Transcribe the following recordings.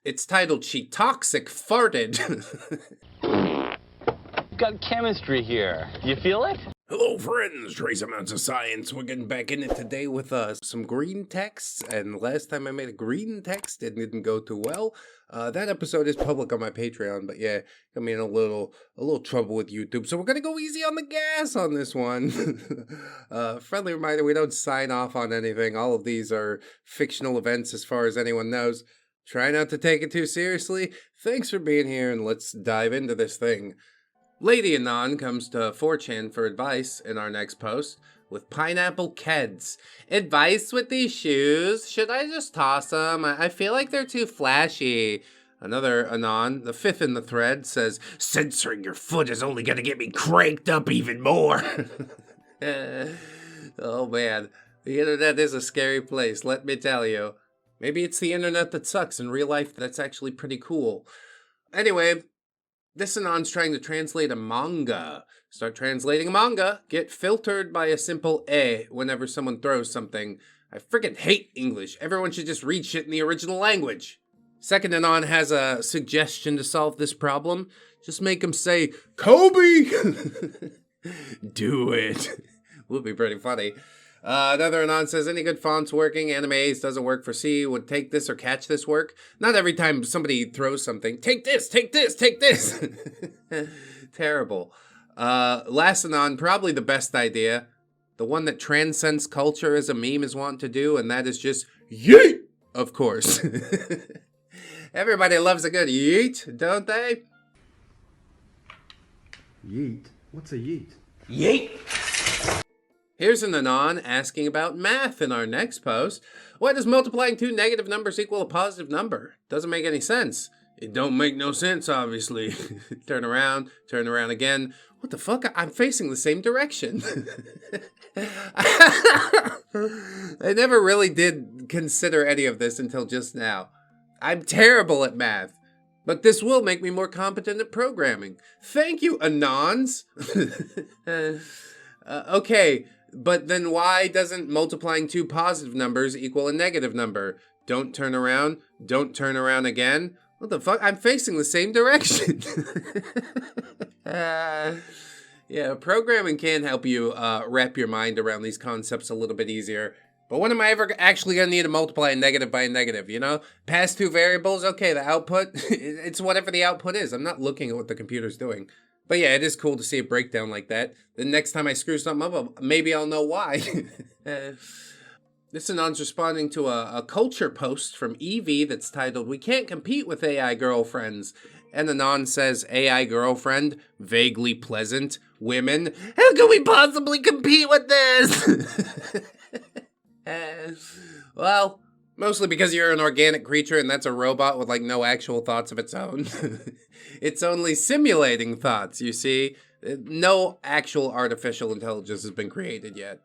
It's titled She Toxic Farted. Got chemistry here. You feel it? Hello friends, trace amounts of science. We're getting back in it today with some green texts, and last time I made a green text, it didn't go too well. That episode is public on my Patreon, but yeah, got me in a little trouble with YouTube, so we're gonna go easy on the gas on this one. Friendly reminder, we don't sign off on anything. All of these are fictional events as far as anyone knows. Try not to take it too seriously. Thanks for being here, and let's dive into this thing. Lady Anon comes to 4chan for advice in our next post with pineapple keds. Advice with these shoes? Should I just toss them? I feel like they're too flashy. Another Anon, the fifth in the thread, says, censoring your foot is only gonna get me cranked up even more. Oh man, the internet is a scary place, let me tell you. Maybe it's the internet that sucks. In real life, that's actually pretty cool. Anyway, this Anon's trying to translate a manga. Start translating a manga. Get filtered by a simple A whenever someone throws something. I freaking hate English. Everyone should just read shit in the original language. Second Anon has a suggestion to solve this problem. Just make him say, Kobe! Do it. Would be pretty funny. Another Anon says, any good fonts working? Animes doesn't work for C. Would take this or catch this work? Not every time somebody throws something. Take this, take this, take this. Terrible. Last Anon, probably the best idea. The one that transcends culture as a meme is wanting to do, and that is just yeet, of course. Everybody loves a good yeet, don't they? Yeet? What's a yeet? Yeet! Here's an Anon asking about math in our next post. Why does multiplying two negative numbers equal a positive number? Doesn't make any sense. It don't make no sense, obviously. Turn around again. What the fuck? I'm facing the same direction. I never really did consider any of this until just now. I'm terrible at math, but this will make me more competent at programming. Thank you, Anons. Okay. But then why doesn't multiplying two positive numbers equal a negative number? Don't turn around again. What the fuck? I'm facing the same direction. Yeah, programming can help you wrap your mind around these concepts a little bit easier. But when am I ever actually going to need to multiply a negative by a negative, you know? Pass two variables, okay, the output, it's whatever the output is. I'm not looking at what the computer's doing. But yeah, it is cool to see a breakdown like that. The next time I screw something up, maybe I'll know why. This Anon's responding to a culture post from Evie that's titled, We Can't Compete with AI Girlfriends. And Anon says, AI girlfriend, vaguely pleasant, women. How can we possibly compete with this? Well, mostly because you're an organic creature and that's a robot with like no actual thoughts of its own. It's only simulating thoughts, you see. No actual artificial intelligence has been created yet.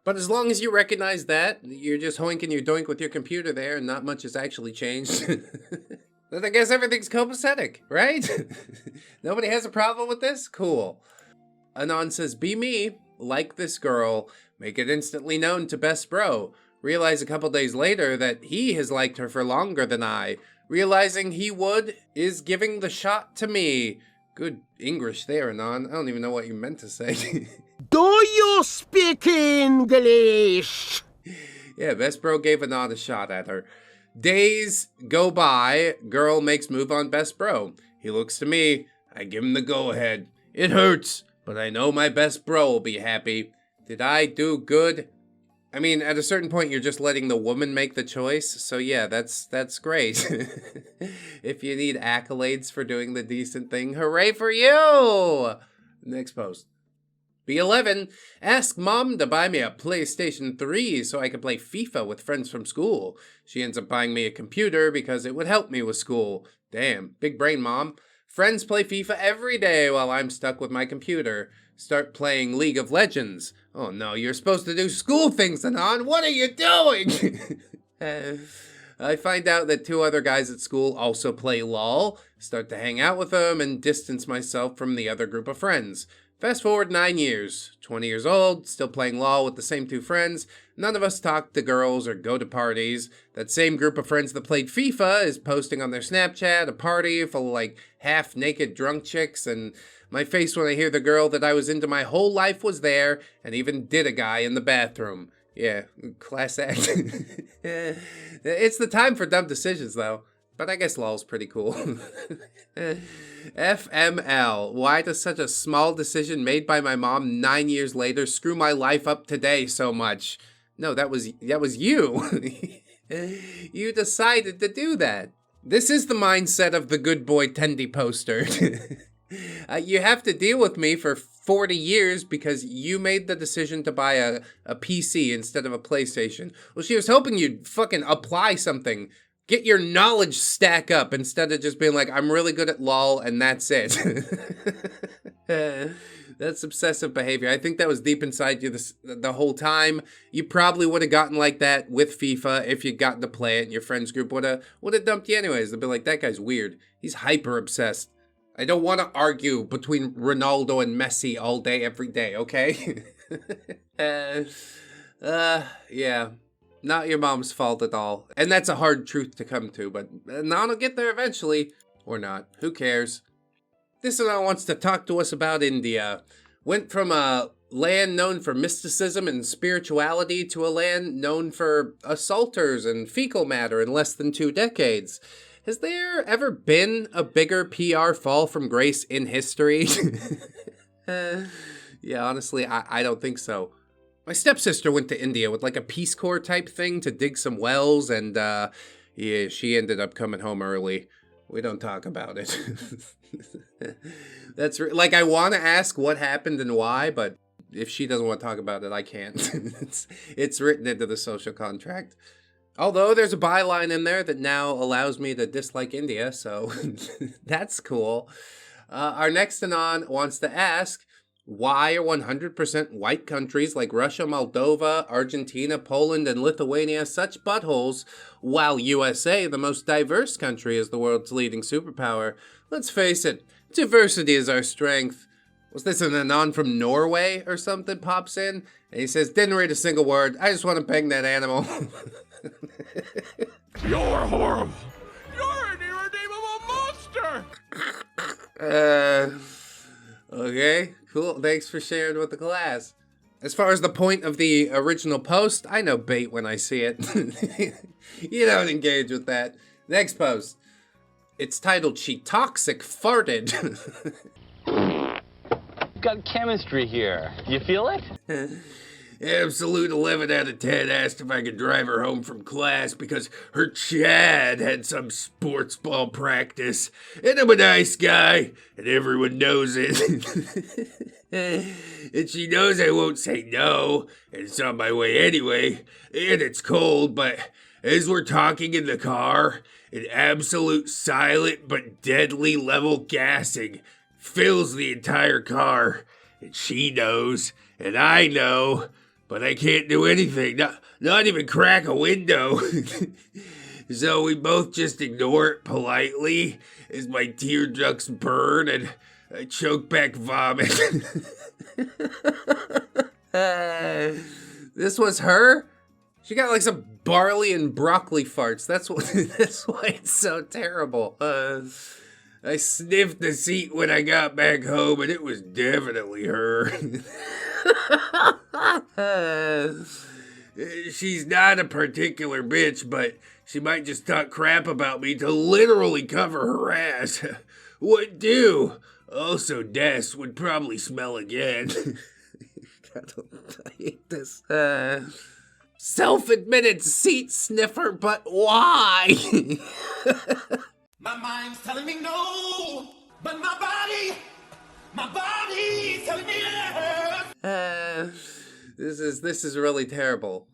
But as long as you recognize that, you're just hoinking your doink with your computer there and not much has actually changed. Then I guess everything's copacetic, right? Nobody has a problem with this? Cool. Anon says, be me, like this girl, make it instantly known to best bro. Realize a couple days later that he has liked her for longer than I. Realizing he would is giving the shot to me. Good English there, Anon. I don't even know what you meant to say. Do you speak English? Yeah, best bro gave Anon a shot at her. Days go by, girl makes move on best bro. He looks to me, I give him the go-ahead. It hurts, but I know my best bro will be happy. Did I do good? I mean, at a certain point, you're just letting the woman make the choice. So yeah, that's great. If you need accolades for doing the decent thing, hooray for you! Next post. B11, ask mom to buy me a PlayStation 3 so I can play FIFA with friends from school. She ends up buying me a computer because it would help me with school. Damn, big brain mom. Friends play FIFA every day while I'm stuck with my computer. Start playing League of Legends. Oh no, you're supposed to do school things, Anon. What are you doing? I find out that two other guys at school also play LOL. Start to hang out with them and distance myself from the other group of friends. Fast forward 9 years, 20 years old, still playing LOL with the same two friends. None of us talk to girls or go to parties. That same group of friends that played FIFA is posting on their Snapchat a party full of like half-naked drunk chicks, and my face when I hear the girl that I was into my whole life was there and even did a guy in the bathroom. Yeah, class act. It's the time for dumb decisions though. But I guess LOL's pretty cool. FML. Why does such a small decision made by my mom 9 years later screw my life up today so much? No, that was you. You decided to do that. This is the mindset of the good boy Tendy poster. You have to deal with me for 40 years because you made the decision to buy a PC instead of a PlayStation. Well, she was hoping you'd fucking apply something. Get your knowledge stack up instead of just being like, I'm really good at LOL and that's it. That's obsessive behavior. I think that was deep inside you the whole time. You probably would have gotten like that with FIFA if you'd gotten to play it and your friends group would have dumped you anyways. They'd be like, that guy's weird. He's hyper obsessed. I don't want to argue between Ronaldo and Messi all day, every day, okay? Yeah. Not your mom's fault at all. And that's a hard truth to come to, but Anon will get there eventually. Or not. Who cares? This Anon wants to talk to us about India. Went from a land known for mysticism and spirituality to a land known for assaulters and fecal matter in less than 2 decades. Has there ever been a bigger PR fall from grace in history? Yeah, honestly, I don't think so. My stepsister went to India with like a Peace Corps type thing to dig some wells, and yeah, she ended up coming home early. We don't talk about it. That's like, I want to ask what happened and why, but if she doesn't want to talk about it, I can't. It's written into the social contract. Although there's a byline in there that now allows me to dislike India, so that's cool. Our next Anon wants to ask, why are 100% white countries like Russia, Moldova, Argentina, Poland, and Lithuania such buttholes, while USA, the most diverse country, is the world's leading superpower? Let's face it, diversity is our strength. Was this an Anon from Norway or something pops in? And he says, didn't read a single word, I just want to bang that animal. You're horrible. You're an irredeemable monster. Okay, cool. Thanks for sharing with the class. As far as the point of the original post, I know bait when I see it. You don't engage with that. Next post. It's titled, She Toxic Farted. Got chemistry here. You feel it? Absolute 11 out of 10 asked if I could drive her home from class because her Chad had some sports ball practice. And I'm a nice guy, and everyone knows it. And she knows I won't say no, and it's on my way anyway, and it's cold, but as we're talking in the car, an absolute silent but deadly level gassing fills the entire car, and she knows, and I know, but I can't do anything, not even crack a window. So we both just ignore it politely as my tear ducts burn and I choke back vomit. This was her? She got like some barley and broccoli farts. That's why it's so terrible. I sniffed the seat when I got back home, and it was definitely her. She's not a particular bitch, but she might just talk crap about me to literally cover her ass. What do? Also, Des would probably smell again. God, I hate this. Self-admitted seat sniffer, but why? My mind's telling me no, but my body's telling me yes. This is really terrible.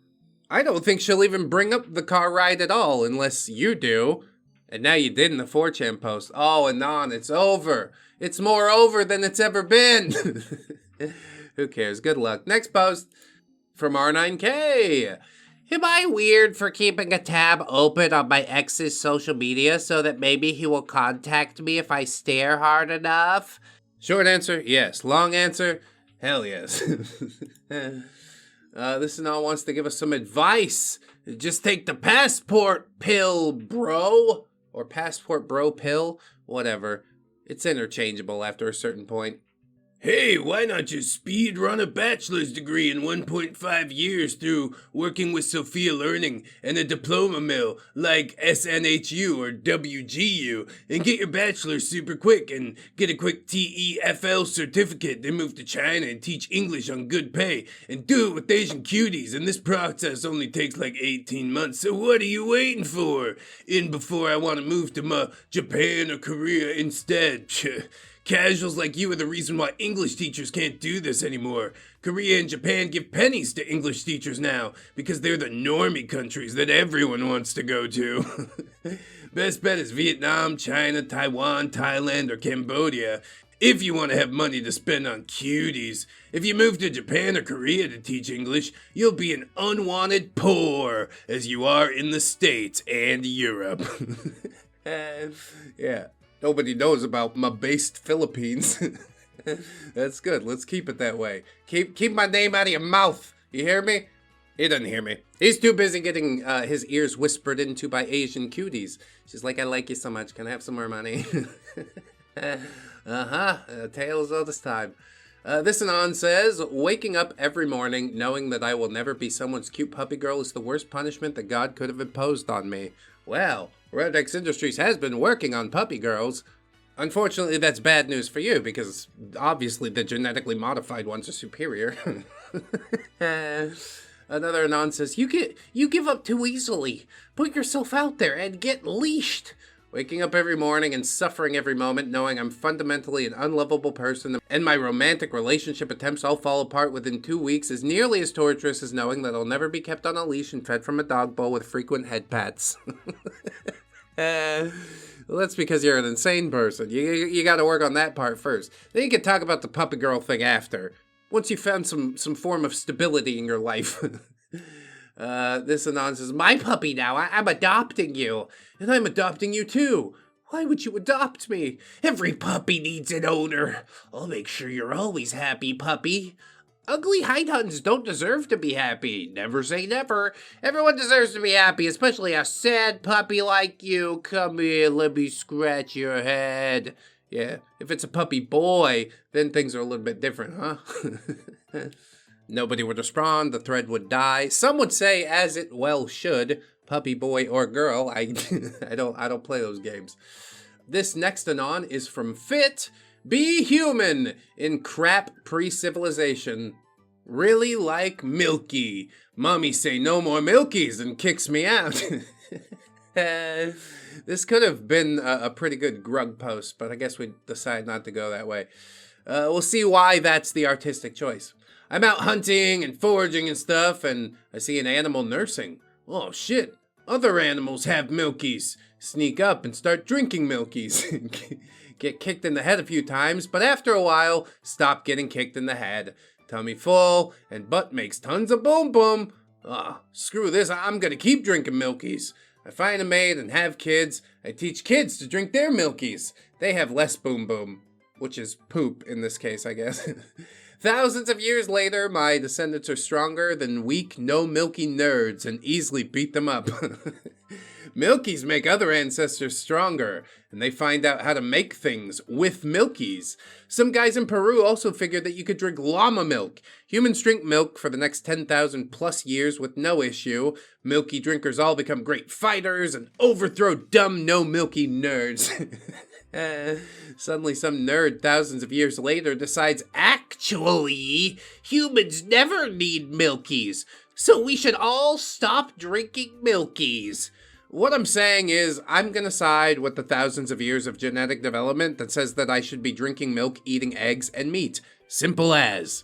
I don't think she'll even bring up the car ride at all, unless you do. And now you did in the 4chan post. Oh, Anon, it's over. It's more over than it's ever been. Who cares? Good luck. Next post from R9K. Am I weird for keeping a tab open on my ex's social media so that maybe he will contact me if I stare hard enough? Short answer, yes. Long answer, hell yes. This Anon wants to give us some advice. Just take the passport pill, bro. Or passport bro pill, whatever. It's interchangeable after a certain point. Hey, why not just speed run a bachelor's degree in 1.5 years through working with Sophia Learning and a diploma mill like SNHU or WGU and get your bachelor's super quick and get a quick TEFL certificate, then move to China and teach English on good pay and do it with Asian cuties, and this process only takes like 18 months, so what are you waiting for? In before I want to move to Japan or Korea instead. Casuals like you are the reason why English teachers can't do this anymore. Korea and Japan give pennies to English teachers now because they're the normie countries that everyone wants to go to. Best bet is Vietnam, China, Taiwan, Thailand, or Cambodia if you want to have money to spend on cuties. If you move to Japan or Korea to teach English, you'll be an unwanted poor as you are in the States and Europe. Yeah. Nobody knows about my based Philippines. That's good. Let's keep it that way. Keep my name out of your mouth. You hear me? He doesn't hear me. He's too busy getting his ears whispered into by Asian cuties. She's like, I like you so much. Can I have some more money? Tales all this time. This Anon says, waking up every morning knowing that I will never be someone's cute puppy girl is the worst punishment that God could have imposed on me. Well, ReddX Industries has been working on puppy girls. Unfortunately, that's bad news for you, because obviously the genetically modified ones are superior. Another Anon says, you give up too easily. Put yourself out there and get leashed. Waking up every morning and suffering every moment, knowing I'm fundamentally an unlovable person and my romantic relationship attempts all fall apart within 2 weeks is nearly as torturous as knowing that I'll never be kept on a leash and fed from a dog bowl with frequent head pats. Well, that's because you're an insane person. You got to work on that part first. Then you can talk about the puppy girl thing after. Once you found some form of stability in your life. This Anon says, my puppy now, I'm adopting you. And I'm adopting you too. Why would you adopt me? Every puppy needs an owner. I'll make sure you're always happy, puppy. Ugly hightuns don't deserve to be happy. Never say never. Everyone deserves to be happy, especially a sad puppy like you. Come here, let me scratch your head. Yeah, if it's a puppy boy, then things are a little bit different, huh? Nobody would respond, the thread would die. Some would say, as it well should, puppy boy or girl. I don't play those games. This next Anon is from Fit. Be human in crap pre-civilization. Really like Milky. Mommy say no more Milkies and kicks me out. This could have been a pretty good grug post, but I guess we decided not to go that way. We'll see why that's the artistic choice. I'm out hunting and foraging and stuff, and I see an animal nursing. Oh shit, other animals have Milkies. Sneak up and start drinking Milkies. Get kicked in the head a few times, but after a while, stop getting kicked in the head. Tummy full, and butt makes tons of boom boom. Screw this, I'm gonna keep drinking Milkies. I find a maid and have kids. I teach kids to drink their Milkies. They have less boom boom, which is poop in this case, I guess. Thousands of years later, my descendants are stronger than weak, no-milky nerds and easily beat them up. Milkies make other ancestors stronger, and they find out how to make things with Milkies. Some guys in Peru also figured that you could drink llama milk. Humans drink milk for the next 10,000 plus years with no issue. Milky drinkers all become great fighters and overthrow dumb, no-milky nerds. Suddenly some nerd thousands of years later decides, actually, humans never need Milkies, so we should all stop drinking Milkies. What I'm saying is, I'm gonna side with the thousands of years of genetic development that says that I should be drinking milk, eating eggs, and meat. Simple as.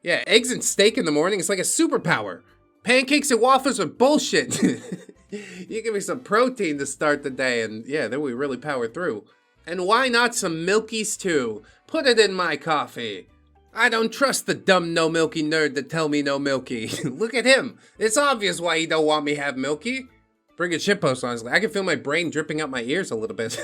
Yeah, eggs and steak in the morning is like a superpower. Pancakes and waffles are bullshit. You give me some protein to start the day, and yeah, then we really power through. And why not some Milkies too? Put it in my coffee. I don't trust the dumb no-milky nerd that tell me no Milky. Look at him. It's obvious why he don't want me have Milky. Bring a shitpost, honestly. I can feel my brain dripping out my ears a little bit.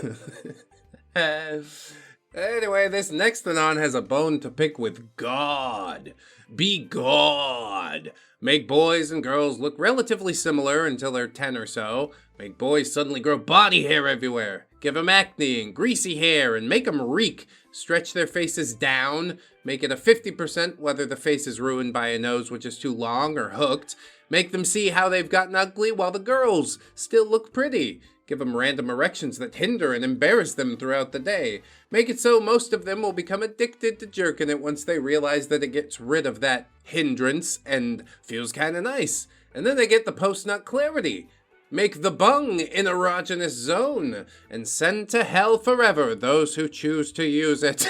Anyway, this next Anon has a bone to pick with God. Be God. Make boys and girls look relatively similar until they're 10 or so. Make boys suddenly grow body hair everywhere. Give them acne and greasy hair and make them reek. Stretch their faces down. Make it a 50% whether the face is ruined by a nose which is too long or hooked. Make them see how they've gotten ugly while the girls still look pretty. Give them random erections that hinder and embarrass them throughout the day. Make it so most of them will become addicted to jerking it once they realize that it gets rid of that hindrance and feels kinda nice. And then they get the post-nut clarity. Make the bung an erogenous zone and send to hell forever those who choose to use it.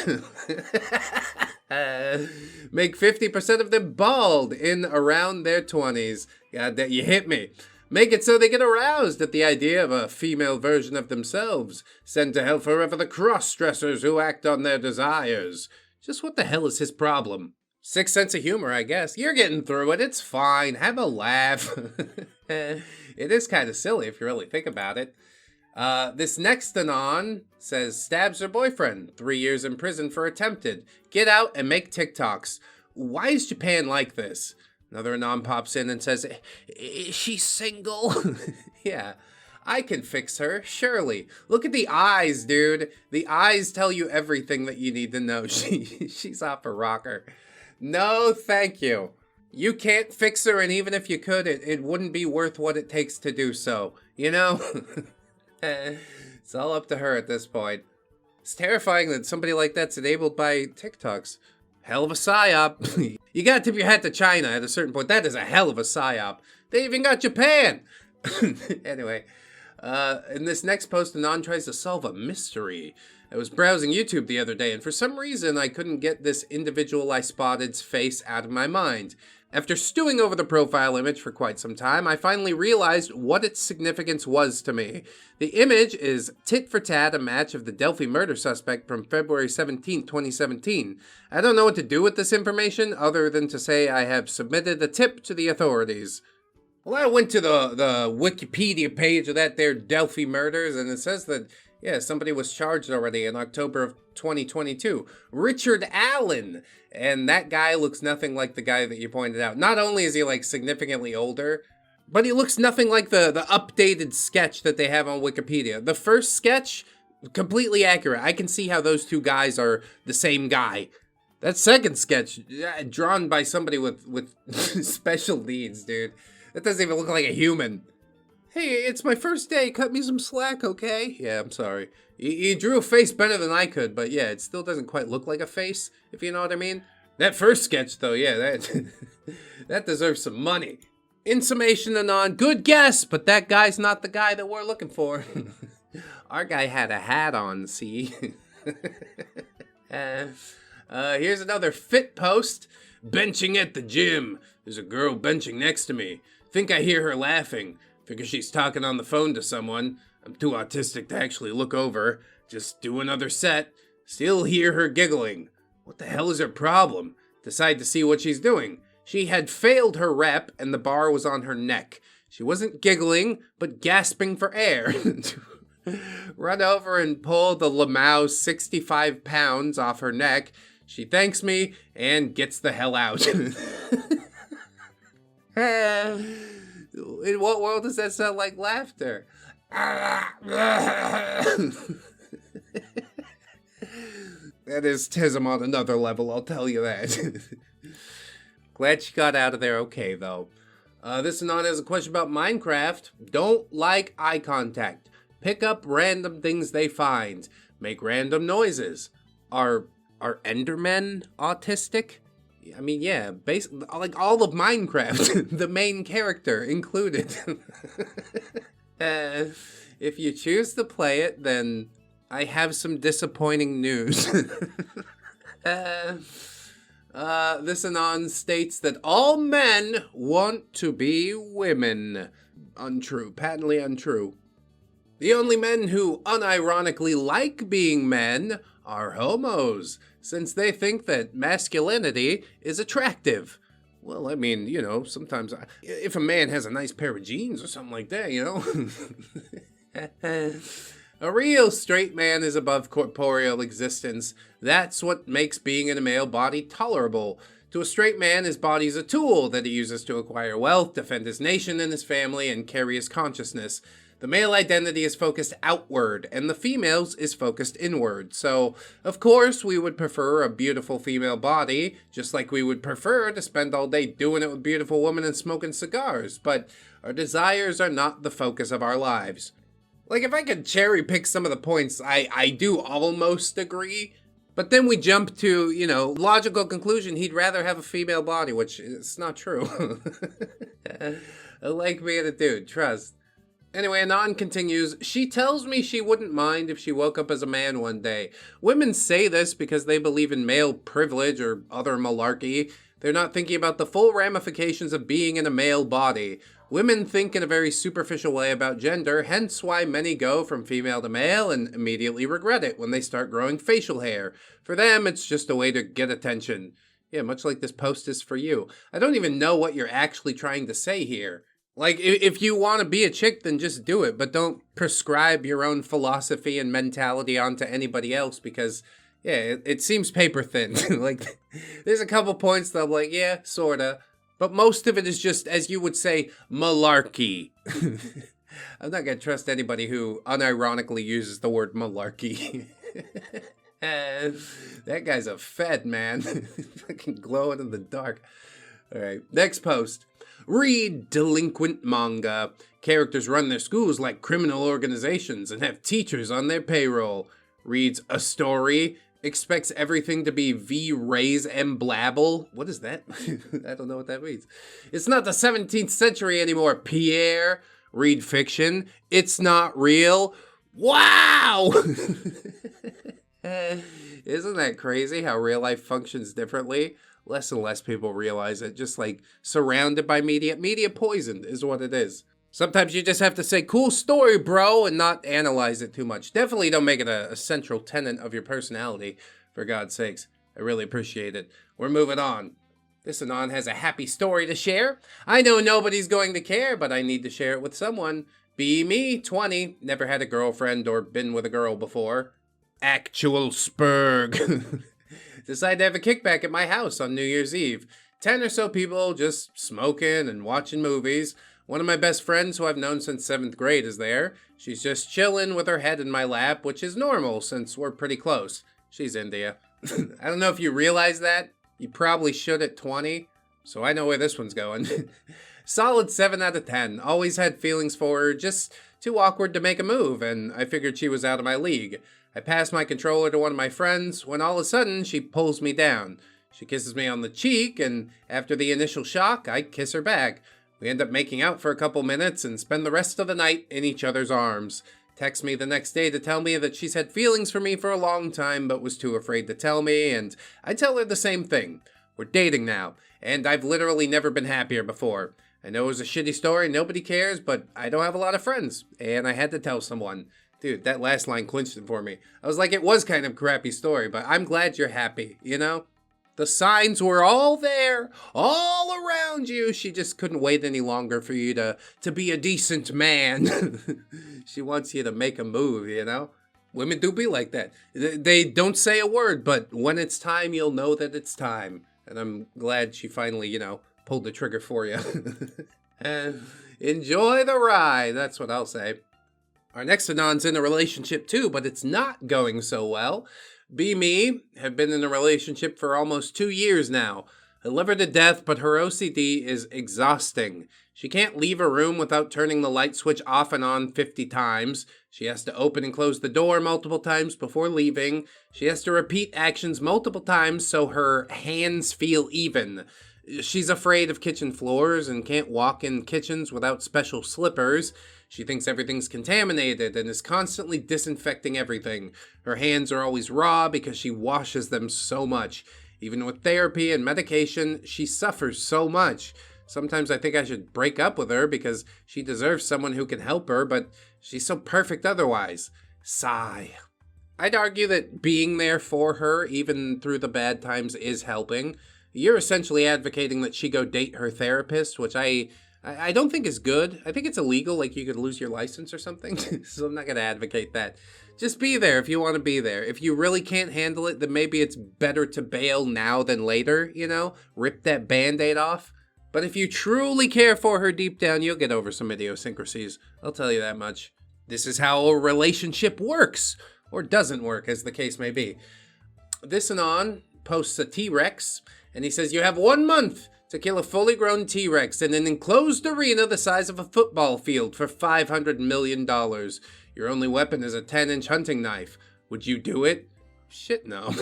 Make 50% of them bald in around their 20s. God, that you hit me. Make it so they get aroused at the idea of a female version of themselves. Send to hell forever the cross-dressers who act on their desires. Just what the hell is his problem? Sick sense of humor, I guess. You're getting through it. It's fine. Have a laugh. It is kind of silly if you really think about it. This next Anon says, stabs her boyfriend. 3 years in prison for attempted. Get out and make TikToks. Why is Japan like this? Another Anon pops in and says, is she single? Yeah, I can fix her, surely. Look at the eyes, dude. The eyes tell you everything that you need to know. She's off a rocker. No, thank you. You can't fix her, and even if you could, it wouldn't be worth what it takes to do so. You know? It's all up to her at this point. It's terrifying that somebody like that's enabled by TikToks. Hell of a psyop. You gotta tip your hat to China at a certain point. That is a hell of a psyop. They even got Japan. Anyway, in this next post, Anon tries to solve a mystery. I was browsing YouTube the other day, and for some reason, I couldn't get this individual I spotted's face out of my mind. After stewing over the profile image for quite some time, I finally realized what its significance was to me. The image is tit for tat a match of the Delphi murder suspect from February 17, 2017. I don't know what to do with this information other than to say I have submitted a tip to the authorities. Well, I went to the Wikipedia page of that there Delphi murders, and it says that, yeah, somebody was charged already in October of 2022. Richard Allen. And that guy looks nothing like the guy that you pointed out. Not only is he, like, significantly older, but he looks nothing like the updated sketch that they have on Wikipedia. The first sketch, completely accurate. I can see how those two guys are the same guy. That second sketch, drawn by somebody with special needs, dude. That doesn't even look like a human. Hey, it's my first day. Cut me some slack, okay? Yeah, I'm sorry. You drew a face better than I could, but yeah, it still doesn't quite look like a face, if you know what I mean. That first sketch, though, yeah, that deserves some money. In summation, Anon, good guess, but that guy's not the guy that we're looking for. Our guy had a hat on, see? Here's another fit post. Benching at the gym. There's a girl benching next to me. Think I hear her laughing. Figure she's talking on the phone to someone. I'm too autistic to actually look over. Just do another set. Still hear her giggling. What the hell is her problem? Decide to see what she's doing. She had failed her rep and the bar was on her neck. She wasn't giggling, but gasping for air. Run over and pull the Lamau 65 pounds off her neck. She thanks me and gets the hell out. In what world does that sound like laughter? That is tism on another level, I'll tell you that. Glad she got out of there okay, though. This Anon has a question about Minecraft. Don't like eye contact. Pick up random things they find. Make random noises. Are Endermen autistic? I mean, yeah, like all of Minecraft, the main character included. If you choose to play it, then I have some disappointing news. This Anon states that all men want to be women. Untrue, patently untrue. The only men who unironically like being men are homos, since they think that masculinity is attractive. Well, I mean, you know, sometimes if a man has a nice pair of jeans or something like that, you know. A real straight man is above corporeal existence. That's what makes being in a male body tolerable. To a straight man, his body is a tool that he uses to acquire wealth, defend his nation and his family, and carry his consciousness. The male identity is focused outward, and the female's is focused inward. So, of course, we would prefer a beautiful female body, just like we would prefer to spend all day doing it with beautiful women and smoking cigars. But our desires are not the focus of our lives. Like, if I could cherry pick some of the points, I do almost agree. But then we jump to, logical conclusion, he'd rather have a female body, which is not true. I like being a dude, trust. Anyway, Anon continues, she tells me she wouldn't mind if she woke up as a man one day. Women say this because they believe in male privilege or other malarkey. They're not thinking about the full ramifications of being in a male body. Women think in a very superficial way about gender, hence why many go from female to male and immediately regret it when they start growing facial hair. For them, it's just a way to get attention. Yeah, much like this post is for you. I don't even know what you're actually trying to say here. Like, if you want to be a chick, then just do it, but don't prescribe your own philosophy and mentality onto anybody else because, yeah, it seems paper thin. Like, there's a couple points that I'm like, yeah, sorta. But most of it is just, as you would say, malarkey. I'm not going to trust anybody who unironically uses the word malarkey. That guy's a fed, man. Fucking glowing in the dark. All right, next post. Read delinquent manga. Characters run their schools like criminal organizations and have teachers on their payroll. Reads a story. Expects everything to be V-raise and blabble. What is that? I don't know what that means. It's not the 17th century anymore, Pierre. Read fiction. It's not real. Wow! Isn't that crazy how real life functions differently? Less and less people realize it. Just like surrounded by media. Media poisoned is what it is. Sometimes you just have to say, cool story, bro, and not analyze it too much. Definitely don't make it a central tenet of your personality, for God's sakes. I really appreciate it. We're moving on. This Anon has a happy story to share. I know nobody's going to care, but I need to share it with someone. Be me, 20, never had a girlfriend or been with a girl before. Actual spurg. Decided to have a kickback at my house on New Year's Eve. 10 or so people just smoking and watching movies. One of my best friends who I've known since 7th grade is there. She's just chilling with her head in my lap, which is normal since we're pretty close. She's India. I don't know if you realize that. You probably should at 20, so I know where this one's going. Solid 7 out of 10. Always had feelings for her, just too awkward to make a move, and I figured she was out of my league. I passed my controller to one of my friends when all of a sudden she pulls me down. She kisses me on the cheek, and after the initial shock, I kiss her back. We end up making out for a couple minutes and spend the rest of the night in each other's arms. Texts me the next day to tell me that she's had feelings for me for a long time but was too afraid to tell me, and I tell her the same thing. We're dating now, and I've literally never been happier before. I know it was a shitty story, nobody cares, but I don't have a lot of friends, and I had to tell someone. Dude, that last line clinched it for me. I was like, it was kind of a crappy story, but I'm glad you're happy, you know? The signs were all there, all around you. She just couldn't wait any longer for you to be a decent man. She wants you to make a move, you know? Women do be like that. They don't say a word, but when it's time, you'll know that it's time. And I'm glad she finally, pulled the trigger for you. And enjoy the ride, that's what I'll say. Our next Anon's in a relationship too, but it's not going so well. Be me, have been in a relationship for almost 2 years now. I love her to death, but her OCD is exhausting. She can't leave a room without turning the light switch off and on 50 times. She has to open and close the door multiple times before leaving. She has to repeat actions multiple times so her hands feel even. She's afraid of kitchen floors and can't walk in kitchens without special slippers. She thinks everything's contaminated and is constantly disinfecting everything. Her hands are always raw because she washes them so much. Even with therapy and medication, she suffers so much. Sometimes I think I should break up with her because she deserves someone who can help her, but she's so perfect otherwise. Sigh. I'd argue that being there for her, even through the bad times, is helping. You're essentially advocating that she go date her therapist, which I I don't think is good. I think it's illegal, like you could lose your license or something. So I'm not going to advocate that. Just be there if you want to be there. If you really can't handle it, then maybe it's better to bail now than later, you know? Rip that Band-Aid off. But if you truly care for her deep down, you'll get over some idiosyncrasies. I'll tell you that much. This is how a relationship works. Or doesn't work, as the case may be. This Anon posts a T-Rex, and he says, you have 1 month to kill a fully grown T-Rex in an enclosed arena the size of a football field for $500 million. Your only weapon is a 10-inch hunting knife. Would you do it? Shit, no.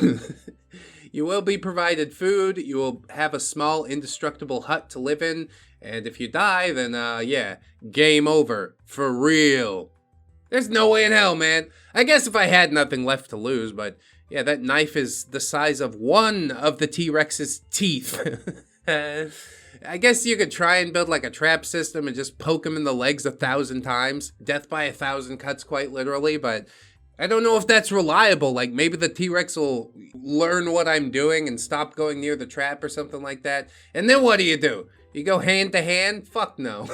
You will be provided food, you will have a small indestructible hut to live in, and if you die, then, yeah, game over. For real. There's no way in hell, man. I guess if I had nothing left to lose, but yeah, that knife is the size of one of the T-Rex's teeth. I guess you could try and build like a trap system and just poke him in the legs 1,000 times. Death by 1,000 cuts, quite literally, but I don't know if that's reliable. Like, maybe the T-Rex will learn what I'm doing and stop going near the trap or something like that. And then what do? You go hand to hand? Fuck no.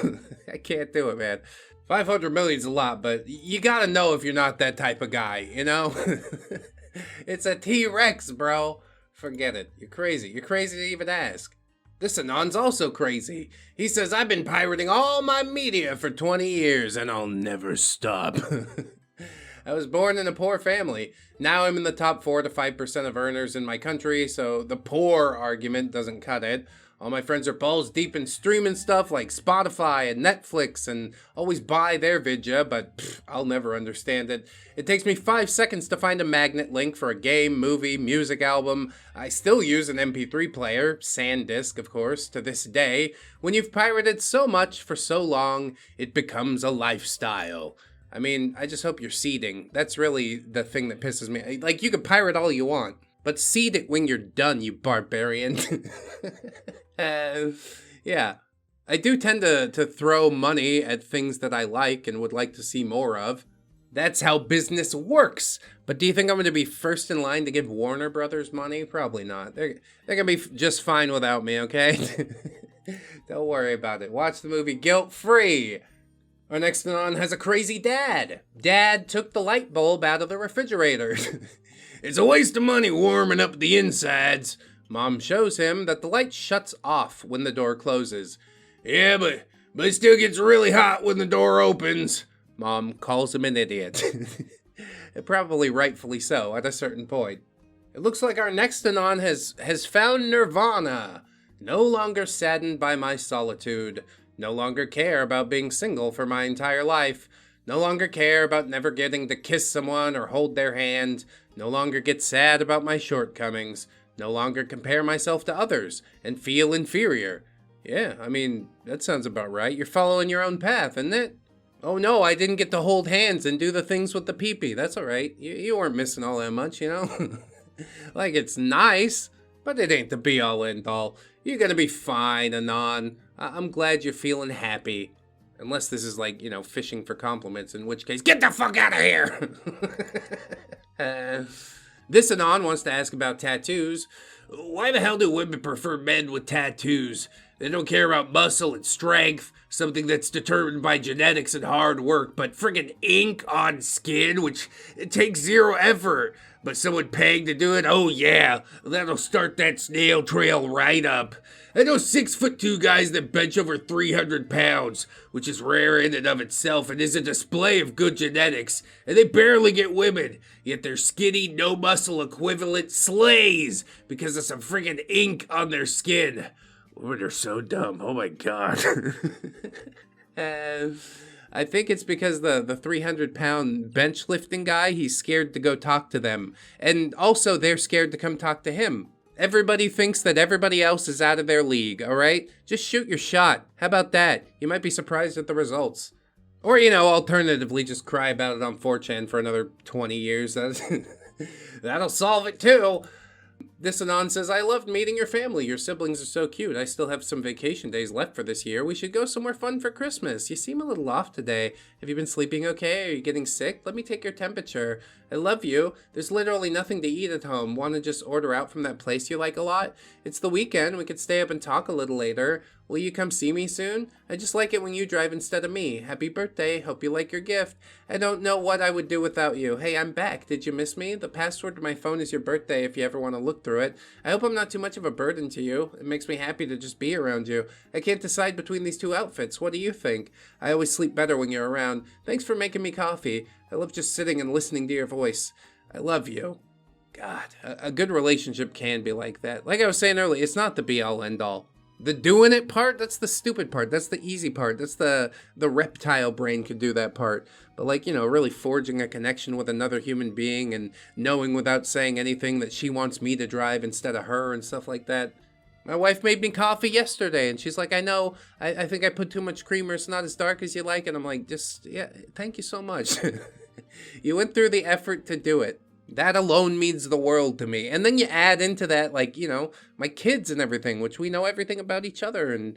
I can't do it, man. 500 million's a lot, but you gotta know if you're not that type of guy, you know? It's a T-Rex, bro. Forget it. You're crazy. You're crazy to even ask. This Anon's also crazy. He says, I've been pirating all my media for 20 years, and I'll never stop. I was born in a poor family. Now I'm in the top 4 to 5% of earners in my country, so the poor argument doesn't cut it. All my friends are balls deep in streaming stuff like Spotify and Netflix and always buy their vidya, but I'll never understand it. It takes me 5 seconds to find a magnet link for a game, movie, music album. I still use an MP3 player, SanDisk of course, to this day. When you've pirated so much for so long, it becomes a lifestyle. I mean, I just hope you're seeding. That's really the thing that pisses me. Like, you can pirate all you want, but seed it when you're done, you barbarian. Yeah. I do tend to throw money at things that I like and would like to see more of. That's how business works. But do you think I'm going to be first in line to give Warner Brothers money? Probably not. They're going to be just fine without me, okay? Don't worry about it. Watch the movie guilt-free. Our next Anon has a crazy dad. Dad took the light bulb out of the refrigerator. It's a waste of money warming up the insides. Mom shows him that the light shuts off when the door closes. Yeah, but it still gets really hot when the door opens. Mom calls him an idiot. Probably rightfully so at a certain point. It looks like our next Anon has found nirvana. No longer saddened by my solitude. No longer care about being single for my entire life. No longer care about never getting to kiss someone or hold their hand. No longer get sad about my shortcomings. No longer compare myself to others and feel inferior. Yeah, I mean, that sounds about right. You're following your own path, isn't it? Oh no, I didn't get to hold hands and do the things with the pee-pee. That's all right. You weren't missing all that much, you know? Like, it's nice, but it ain't the be-all end-all. You're gonna be fine, Anon. I'm glad you're feeling happy. Unless this is like, you know, fishing for compliments, in which case, get the fuck out of here! This Anon wants to ask about tattoos. Why the hell do women prefer men with tattoos? They don't care about muscle and strength, something that's determined by genetics and hard work, but friggin' ink on skin, which it takes zero effort. But someone paying to do it? Oh yeah, that'll start that snail trail right up. I know 6'2" guys that bench over 300 pounds, which is rare in and of itself and is a display of good genetics, and they barely get women, yet their skinny, no muscle equivalent slays because of some friggin' ink on their skin. Women are so dumb, oh my god. I think it's because the 300-pound bench lifting guy, he's scared to go talk to them. And also, they're scared to come talk to him. Everybody thinks that everybody else is out of their league, all right? Just shoot your shot. How about that? You might be surprised at the results. Or, you know, alternatively, just cry about it on 4chan for another 20 years. That'll solve it, too. This Anon says, I loved meeting your family. Your siblings are so cute. I still have some vacation days left for this year. We should go somewhere fun for Christmas. You seem a little off today. Have you been sleeping okay? Are you getting sick? Let me take your temperature. I love you. There's literally nothing to eat at home. Want to just order out from that place you like a lot? It's the weekend. We could stay up and talk a little later. Will you come see me soon? I just like it when you drive instead of me. Happy birthday. Hope you like your gift. I don't know what I would do without you. Hey, I'm back. Did you miss me? The password to my phone is your birthday if you ever want to look through it. I hope I'm not too much of a burden to you. It makes me happy to just be around you. I can't decide between these two outfits. What do you think? I always sleep better when you're around. Thanks for making me coffee. I love just sitting and listening to your voice. I love you. God, a good relationship can be like that. Like I was saying earlier, it's not the be-all, end-all. The doing it part, that's the stupid part. That's the easy part. That's the reptile brain could do that part. But like, you know, really forging a connection with another human being and knowing without saying anything that she wants me to drive instead of her and stuff like that. My wife made me coffee yesterday and she's like, I know, I think I put too much creamer. It's not as dark as you like. And I'm like, just, yeah, thank you so much. You went through the effort to do it. That alone means the world to me. And then you add into that, like, you know, my kids and everything, which we know everything about each other. And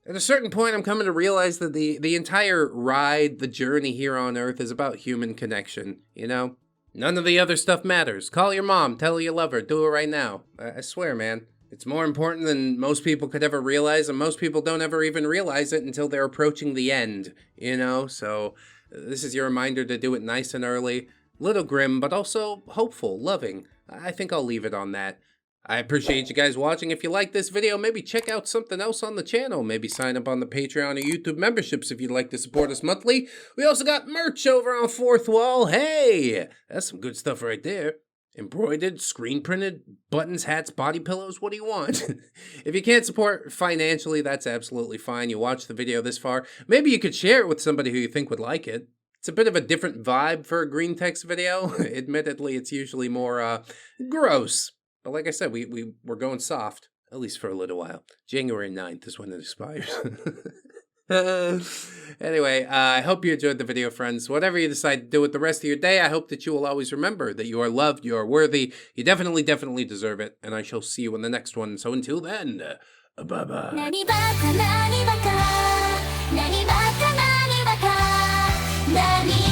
at a certain point, I'm coming to realize that the entire ride, the journey here on Earth is about human connection, you know? None of the other stuff matters. Call your mom, tell her you love her, do it right now. I swear, man. It's more important than most people could ever realize, and most people don't ever even realize it until they're approaching the end, you know? So this is your reminder to do it nice and early. Little grim, but also hopeful, loving. I think I'll leave it on that. I appreciate you guys watching. If you like this video, maybe check out something else on the channel. Maybe sign up on the Patreon or YouTube memberships if you'd like to support us monthly. We also got merch over on Fourth Wall. Hey, that's some good stuff right there. Embroidered, screen printed, buttons, hats, body pillows, what do you want? If you can't support financially, that's absolutely fine. You watched the video this far. Maybe you could share it with somebody who you think would like it. It's a bit of a different vibe for a Greentext video. Admittedly, it's usually more gross. But like I said, we're going soft, at least for a little while. January 9th is when it expires. Anyway, I hope you enjoyed the video, friends. Whatever you decide to do with the rest of your day, I hope that you will always remember that you are loved, you are worthy, you definitely deserve it, and I shall see you in the next one. So until then, bye-bye. 何